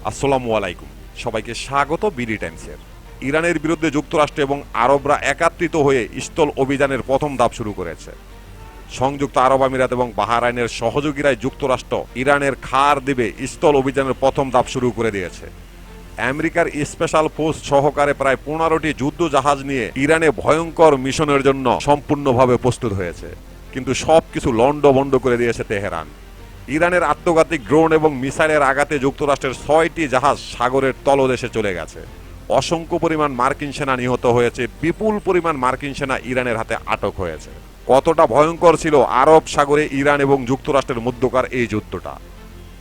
আসসালামু আলাইকুম, সবাইকে স্বাগত বিডি টাইমসের। ইরানের বিরুদ্ধে যুক্তরাষ্ট্র এবং আরবরা একাত্রিত হয়ে স্থল অভিযানের প্রথম ধাপ শুরু করেছে। সংযুক্ত আরব আমিরাত এবং বাহরাইনের সহযোগীরাই যুক্তরাষ্ট্র ইরানের খার দ্বীপে স্থল অভিযানের প্রথম ধাপ শুরু করে দিয়েছে। আমেরিকার স্পেশাল ফোর্স সহকারে প্রায় 15টি যুদ্ধ জাহাজ নিয়ে ইরানে ভয়ঙ্কর মিশনের জন্য সম্পূর্ণভাবে প্রস্তুত হয়েছে, কিন্তু সবকিছু লন্ডভন্ড করে দিয়েছে তেহরান। ইরানের আত্মঘাতী ড্রোন এবং মিসাইলের আঘাতে যুক্তরাষ্ট্রের 6টি জাহাজ সাগরের তলদেশে চলে গেছে। অসংখ্য পরিমাণ মার্কিন সেনা নিহত হয়েছে, বিপুল পরিমাণ মার্কিন সেনা ইরানের হাতে আটক হয়েছে। কতটা ভয়ঙ্কর ছিল আরব সাগরে ইরান এবং যুক্তরাষ্ট্রের মধ্যকার এই যুদ্ধটা।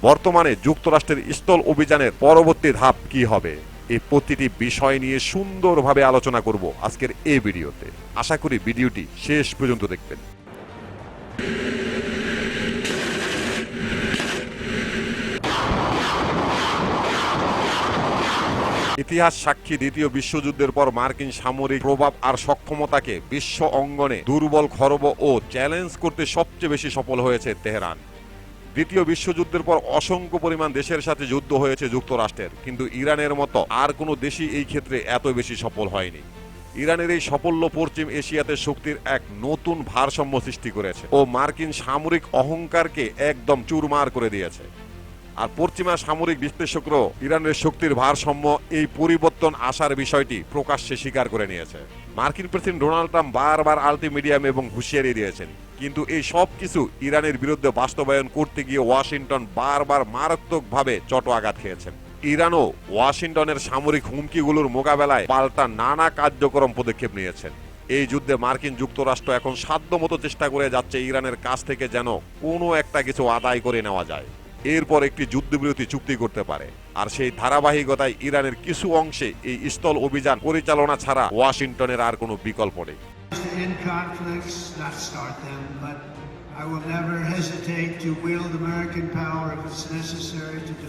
বর্তমানে যুক্তরাষ্ট্রের স্থল অভিযানের পরবর্তী ধাপ কি হবে, এই প্রতিটি বিষয় নিয়ে সুন্দরভাবে আলোচনা করব আজকের এই ভিডিওতে। আশা করি ভিডিওটি শেষ পর্যন্ত দেখবেন। ইতিহাস সাক্ষী দ্বিতীয় বিশ্বযুদ্ধের পর মার্কিন সামরিক প্রভাব আর সক্ষমতাকে বিশ্ব অঙ্গনে দুর্বল, খর্ব ও চ্যালেঞ্জ করতে সবচেয়ে বেশি সফল হয়েছে তেহরান। দ্বিতীয় বিশ্বযুদ্ধের পর অসংখ্য পরিমাণ দেশের সাথে যুদ্ধ হয়েছে যুক্তরাষ্ট্রের, কিন্তু ইরানের মতো আর কোনো দেশই এই ক্ষেত্রে এত বেশি সফল হয়নি। ইরানের এই সাফল্য পশ্চিম এশিয়াতে শক্তির এক নতুন ভারসাম্য সৃষ্টি করেছে ও মার্কিন সামরিক অহংকারকে একদম চুরমার করে দিয়েছে। আর পশ্চিমা সামরিক বিশ্লেষকরাও ইরানের শক্তির ভারসাম্য এই পরিবর্তন আসার বিষয়টি প্রকাশ্যে স্বীকার করে নিয়েছে। মার্কিন প্রেসিডেন্ট ডোনাল্ড ট্রাম্প বারবার আলটিমিডিয়াম এবং হুঁশিয়ারি দিয়েছেন, কিন্তু এই সব কিছু ইরানের বিরুদ্ধে বাস্তবায়ন করতে গিয়ে ওয়াশিংটন বারবার মারাত্মকভাবে চট আঘাত খেয়েছেন। ইরানও ওয়াশিংটনের সামরিক হুমকিগুলোর মোকাবেলায় পাল্টা নানা কার্যক্রম পদক্ষেপ নিয়েছেন। এই যুদ্ধে মার্কিন যুক্তরাষ্ট্র এখন সাধ্যমতো চেষ্টা করে যাচ্ছে ইরানের কাছ থেকে যেন কোনো একটা কিছু আদায় করে নেওয়া যায়, এরপর একটি যুদ্ধবিরতি চুক্তি করতে পারে। আর সেই ধারাবাহিকতায় ইরানের কিছু অংশে এই স্থল অভিযান পরিচালনা ছাড়া ওয়াশিংটনের আর কোনো বিকল্প নেই।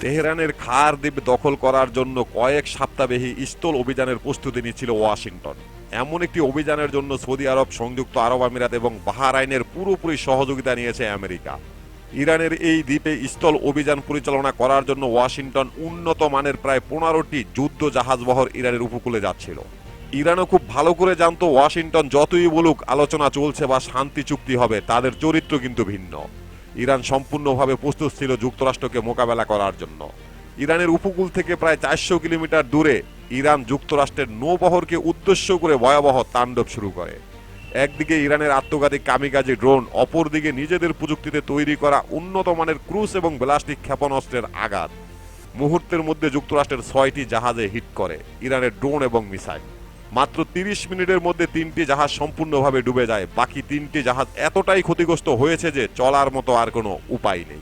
তেহরানের খার দ্বীপ দখল করার জন্য কয়েক সপ্তাহব্যাপী স্থল অভিযানের প্রস্তুতি নিচ্ছিল ওয়াশিংটন। এমন একটি অভিযানের জন্য সৌদি আরব, সংযুক্ত আরব আমিরাত এবং বাহরাইনের পুরোপুরি সহযোগিতা নিয়েছে আমেরিকা। ইরানের এই দ্বীপে স্থল অভিযান পরিচালনা করার জন্য ওয়াশিংটন উন্নত মানের প্রায় 15টি যুদ্ধ জাহাজবহর ইরানের উপকূলে যাচ্ছিল। ইরানও খুব ভালো করে জানতো ওয়াশিংটন যতই বলুক আলোচনা চলছে বা শান্তি চুক্তি হবে, তাদের চরিত্র কিন্তু ভিন্ন। ইরান সম্পূর্ণভাবে প্রস্তুত ছিল যুক্তরাষ্ট্রকে মোকাবেলা করার জন্য। ইরানের উপকূল থেকে প্রায় 400 কিলোমিটার দূরে ইরান যুক্তরাষ্ট্রের নৌবহরকে উদ্দেশ্য করে ভয়াবহ তাণ্ডব শুরু করে। একদিকে ইরানের আত্মঘাতী কামিকাজি ড্রোন, অপরদিকে নিজেদের প্রযুক্তিতে তৈরি করা উন্নত মানের ক্রুজ এবং ব্যালিস্টিক ক্ষেপণাস্ত্রের আঘাত। মুহূর্তের মধ্যে যুক্তরাষ্ট্রের 6টি জাহাজে হিট করে ইরানের ড্রোন এবং মিসাইল। মাত্র 30 মিনিটের মধ্যে 3টি জাহাজ সম্পূর্ণভাবে ডুবে যায়। বাকি 3টি জাহাজ এতটাই ক্ষতিগ্রস্ত হয়েছে যে চলার মতো আর কোনো উপায় নেই।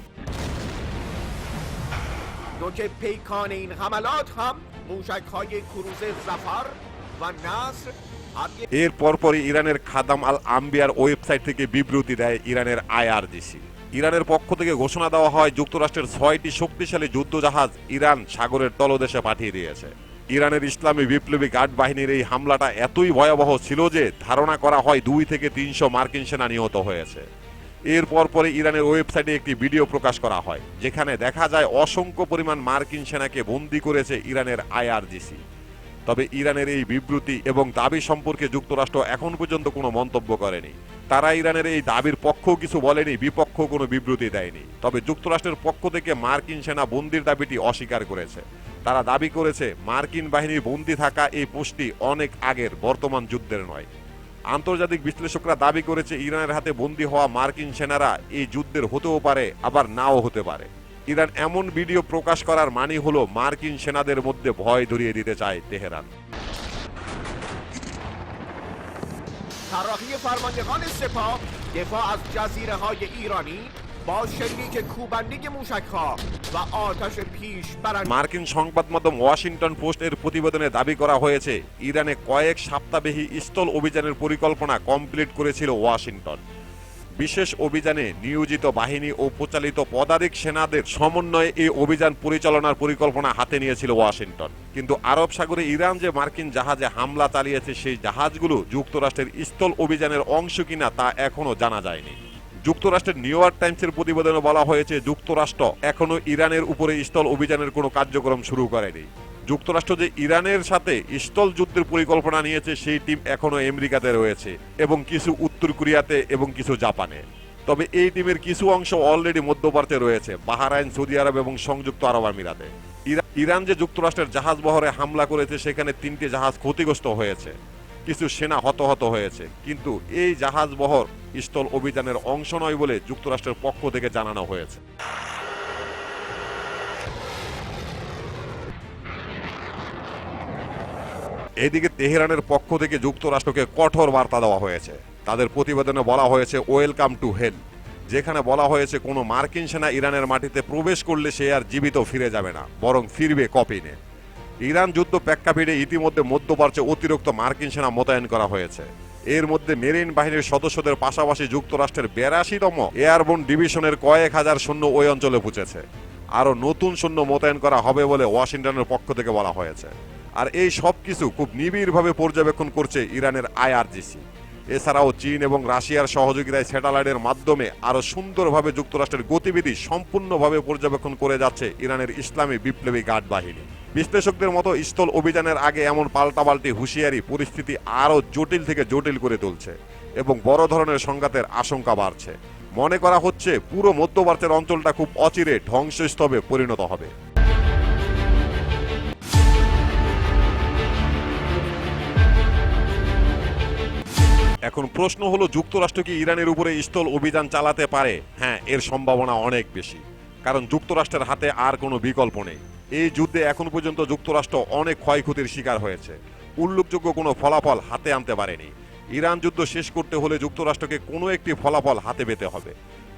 এর পরপরই ইরানের খাদাম আল আম্বিয়ার ওয়েবসাইট থেকে বিবৃতি দেয় ইরানের আইআরজিসি। ইরানের পক্ষ থেকে ঘোষণা দেওয়া হয় যুক্তরাষ্ট্রের 6টি শক্তিশালী যুদ্ধ জাহাজ ইরান সাগরের তলদেশে পাঠিয়ে দিয়েছে। ইরানের ইসলামী বিপ্লবী গার্ড বাহিনীর এই হামলাটা এতই ভয়াবহ ছিল যে ধারণা করা হয় 2 থেকে 300 মার্কিন সেনা নিহত হয়েছে। এর পরপরে ইরানের ওয়েবসাইটে একটি ভিডিও প্রকাশ করা হয়, যেখানে দেখা যায় অসংখ্য পরিমাণ মার্কিন সেনাকে বন্দী করেছে ইরানের আইআরজিসি। তবে ইরানের এই বিবৃতি এবং দাবি সম্পর্কে যুক্তরাষ্ট্র এখন পর্যন্ত কোনো মন্তব্য করেনি। তারা ইরানের এই দাবির পক্ষও কিছু বলেনি, বিপক্ষ কোনো বিবৃতি দেয়নি। তবে যুক্তরাষ্ট্রের পক্ষ থেকে মার্কিন সেনা বন্দির দাবিটি অস্বীকার করেছে। তারা দাবি করেছে মার্কিন বাহিনীর বন্দী থাকা এই পোস্টটি অনেক আগের, বর্তমান যুদ্ধের নয়। আন্তর্জাতিক বিশ্লেষকরা দাবি করেছে ইরানের হাতে বন্দী হওয়া মার্কিন সেনারা এই যুদ্ধের হতেও পারে, আবার নাও হতে পারে। ইরান এমন ভিডিও প্রকাশ করার মানে হলো মার্কিন সেনাদের মধ্যে ভয় ধরিয়ে দিতে চায় তেহরান। মার্কিন সংবাদ মাধ্যম ওয়াশিংটন পোস্ট এর প্রতিবেদনে দাবি করা হয়েছে ইরানে কয়েক সপ্তাহব্যাপী স্থল অভিযানের পরিকল্পনা কমপ্লিট করেছিল ওয়াশিংটন। বিশেষ অভিযানে নিয়োজিত বাহিনী ও প্রচালিত পদাতিক সেনাদের সমন্বয়ে এই অভিযান পরিচালনার পরিকল্পনা হাতে নিয়েছিল ওয়াশিংটন। কিন্তু আরব সাগরে ইরান যে মার্কিন জাহাজে হামলা চালিয়েছে সেই জাহাজগুলো যুক্তরাষ্ট্রের স্থল অভিযানের অংশ কিনা তা এখনো জানা যায়নি। যুক্তরাষ্ট্রের নিউ ইয়র্ক টাইমসের প্রতিবেদনে বলা হয়েছে যুক্তরাষ্ট্র এখনো ইরানের উপরে স্থল অভিযানের কোনো কার্যক্রম শুরু করেনি। যুক্তরাষ্ট্র যে ইরানের সাথে স্থল যুদ্ধের পরিকল্পনা নিয়েছে সেই টিম এখনো আমেরিকাতে রয়েছে এবং কিছু উত্তর কোরিয়াতে এবং কিছু জাপানে। তবে এই টিমের কিছু অংশ অলরেডি মধ্যপ্রাচ্যে রয়েছে, বাহরাইন, সৌদি আরব এবং সংযুক্ত আরব আমিরাতে। ইরান যে যুক্তরাষ্ট্রের জাহাজ বহরে হামলা করেছে সেখানে 3টি জাহাজ ক্ষতিগ্রস্ত হয়েছে, কিছু সেনা হতাহত হয়েছে, কিন্তু এই জাহাজ বহর স্থল অভিযানের অংশ নয় বলে যুক্তরাষ্ট্রের পক্ষ থেকে জানানো হয়েছে। এদিকে তেহরানের পক্ষ থেকে যুক্তরাষ্ট্রকে কঠোর বার্তা দেওয়া হয়েছে। তাদের প্রতিবেদনে বলা হয়েছে ওয়েলকাম টু হেল, যেখানে বলা হয়েছে কোনো মার্কিন সেনা ইরানের মাটিতে প্রবেশ করলে সে আর জীবিত ফিরে যাবে না, বরং ফিরবে কপিনে। ইরান যুদ্ধ প্রেক্ষাপটে ইতিমধ্যে মধ্যপ্রাচ্যে অতিরিক্ত মার্কিন সেনা মোতায়েন করা হয়েছে। এর মধ্যে মেরিন বাহিনীর সদস্যদের পাশাপাশি যুক্তরাষ্ট্রের 82তম এয়ারবোন ডিভিশনের কয়েক হাজার সৈন্য ওই অঞ্চলে পৌঁছেছে। আরও নতুন সৈন্য মোতায়েন করা হবে বলে ওয়াশিংটনের পক্ষ থেকে বলা হয়েছে। আর এই সব কিছু খুব নিবিড়ভাবে পর্যবেক্ষণ করছে ইরানের আইআরজিসি। এছাড়াও চীন এবং রাশিয়ার সহযোগিতায় স্যাটেলাইটের মাধ্যমে আরও সুন্দরভাবে যুক্তরাষ্ট্রের গতিবিধি সম্পূর্ণভাবে পর্যবেক্ষণ করে যাচ্ছে ইরানের ইসলামী বিপ্লবী গার্ড বাহিনী। বিশ্লেষকদের মতো স্থল অভিযানের আগে এমন পাল্টাপাল্টি হুঁশিয়ারি পরিস্থিতি আরও জটিল থেকে জটিল করে তুলছে এবং বড় ধরনের সংঘাতের আশঙ্কা বাড়ছে। মনে করা হচ্ছে পুরো মধ্যপ্রাচ্যের অঞ্চলটা খুব অচিরে ধ্বংসস্তূপে পরিণত হবে। এখন প্রশ্ন হলো, যুক্তরাষ্ট্র কি ইরানের উপরে স্থল অভিযান চালাতে পারে? হ্যাঁ, এর সম্ভাবনা অনেক বেশি, কারণ যুক্তরাষ্ট্রের হাতে আর কোনো বিকল্প নেই। এই যুদ্ধে এখন পর্যন্ত যুক্তরাষ্ট্র অনেক ক্ষয়ক্ষতির শিকার হয়েছে, উল্লেখযোগ্য কোনো ফলাফল হাতে আনতে পারেনি। ইরান যুদ্ধ শেষ করতে হলে যুক্তরাষ্ট্রকে কোনো একটি ফলাফল হাতে পেতে হবে।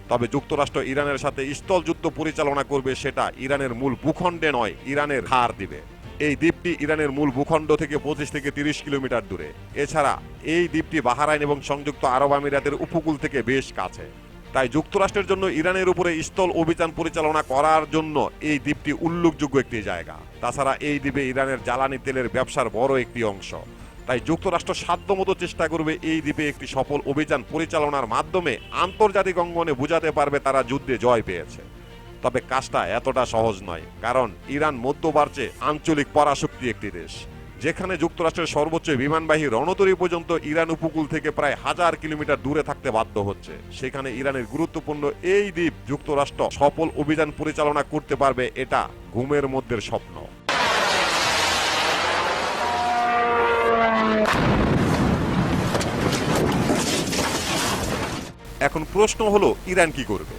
তবে যুক্তরাষ্ট্র ইরানের সাথে স্থল যুদ্ধ পরিচালনা করবে, সেটা ইরানের মূল ভূখণ্ডে নয়, ইরানের খার দিবে। এই দ্বীপটি ইরানের মূল ভূখণ্ড থেকে 25 থেকে 30 কিলোমিটার দূরে। এছাড়া এই দ্বীপটি বাহরাইন এবং সংযুক্ত আরব আমিরাতের উপকূল থেকে বেশ কাছে। তাই যুক্তরাষ্ট্রের জন্য ইরানের উপরে স্থল অভিযান পরিচালনা করার জন্য এই দ্বীপটি উল্লেখযোগ্য একটি জায়গা। তাছাড়া এই দ্বীপে ইরানের জ্বালানি তেলের ব্যবসার বড় একটি অংশ। তাই যুক্তরাষ্ট্র সাধ্যমতো চেষ্টা করবে এই দ্বীপে একটি সফল অভিযান পরিচালনার মাধ্যমে আন্তর্জাতিক অঙ্গনে বোঝাতে পারবে তারা যুদ্ধে জয় পেয়েছে। তবে কাজটা এতটা সহজ নয়, কারণ ইরান মধ্যপ্রাচ্যে আঞ্চলিক পরাশক্তি একটি দেশ, যেখানে যুক্তরাষ্ট্রের সর্বোচ্চ বিমানবাহী রণতরী পর্যন্ত ইরান উপকূল থেকে প্রায় 1000 কিলোমিটার দূরে থাকতে বাধ্য হচ্ছে। সেখানে ইরানের গুরুত্বপূর্ণ এই দ্বীপ যুক্তরাষ্ট্র সফল অভিযান পরিচালনা করতে পারবে, এটা ঘুমের মধ্যে স্বপ্ন। এখন প্রশ্ন হলো, ইরান কি করবে?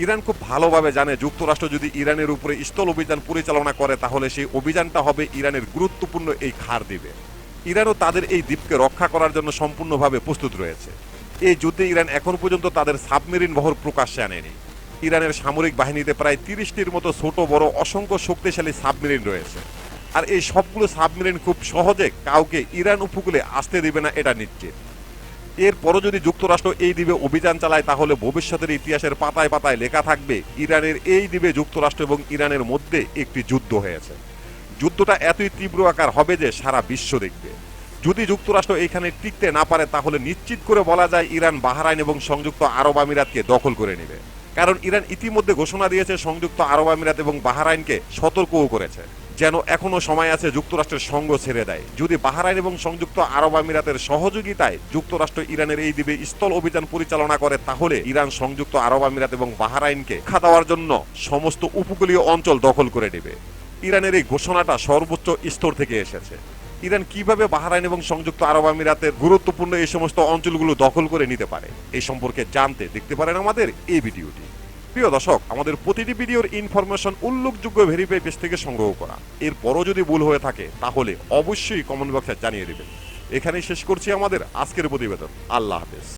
ইরান খুব ভালোভাবে জানে যুক্তরাষ্ট্র যদি ইরানের উপরে স্থল অভিযান পরিচালনা করে তাহলে সেই অভিযানটা হবে ইরানের গুরুত্বপূর্ণ এই খার দ্বীপে। ইরানও তাদের এই দ্বীপকে রক্ষা করার জন্য সম্পূর্ণভাবে প্রস্তুত রয়েছে। এই যুদ্ধে ইরান এখন পর্যন্ত তাদের সাবমেরিন বহর প্রকাশ্যে আনেনি। ইরানের সামরিক বাহিনীতে প্রায় 30টির মতো ছোট বড় অসংখ্য শক্তিশালী সাবমেরিন রয়েছে। আর এই সবগুলো সাবমেরিন খুব সহজে কাউকে ইরান উপকূলে আসতে দিবে না, এটা নিশ্চিত। এরপরও যদি যুক্তরাষ্ট্র এই দ্বীপে অভিযান চালায় তাহলে ভবিষ্যতের ইতিহাসের পাতায় পাতায় লেখা থাকবে ইরানের এই দ্বীপে যুক্তরাষ্ট্র এবং ইরানের মধ্যে একটি যুদ্ধ হয়েছে। যুদ্ধটা এতই তীব্র আকার হবে যে সারা বিশ্ব দেখবে। যদি যুক্তরাষ্ট্র এখানে টিকতে না পারে তাহলে নিশ্চিত করে বলা যায় ইরান বাহরাইন এবং সংযুক্ত আরব আমিরাতকে দখল করে নেবে। কারণ ইরান ইতিমধ্যে ঘোষণা দিয়েছে সংযুক্ত আরব আমিরাত এবং বাহরাইনকে সতর্কও করেছে যেন এখনো সময় আছে যুক্তরাষ্ট্রের সঙ্গ ছেড়ে দেয়। যদি বাহরাইন এবং সংযুক্ত আরব আমিরাতের সহযোগিতায় যুক্তরাষ্ট্র ইরানের এই দ্বীপে স্থল অভিযান পরিচালনা করে তাহলে ইরান সংযুক্ত আরব আমিরাত এবং বাহরাইনকে রক্ষা দেওয়ার জন্য সমস্ত উপকূলীয় অঞ্চল দখল করে নেবে। ইরানের এই ঘোষণাটা সর্বোচ্চ স্তর থেকে এসেছে। ইরান কিভাবে বাহরাইন এবং সংযুক্ত আরব আমিরাতের গুরুত্বপূর্ণ এই সমস্ত অঞ্চলগুলো দখল করে নিতে পারে এই সম্পর্কে জানতে দেখতে পারেন আমাদের এই ভিডিওটি। প্রিয় দর্শক, আমাদের প্রতিটি ভিডিওর ইনফরমেশন উল্লেখযোগ্য ভেরিফাই পেজ থেকে সংগ্রহ করা। এরপরও যদি ভুল হয়ে থাকে তাহলে অবশ্যই কমেন্ট বক্সে জানিয়ে দেবেন। এখানেই শেষ করছি আমাদের আজকের প্রতিবেদন। আল্লাহ হাফেজ।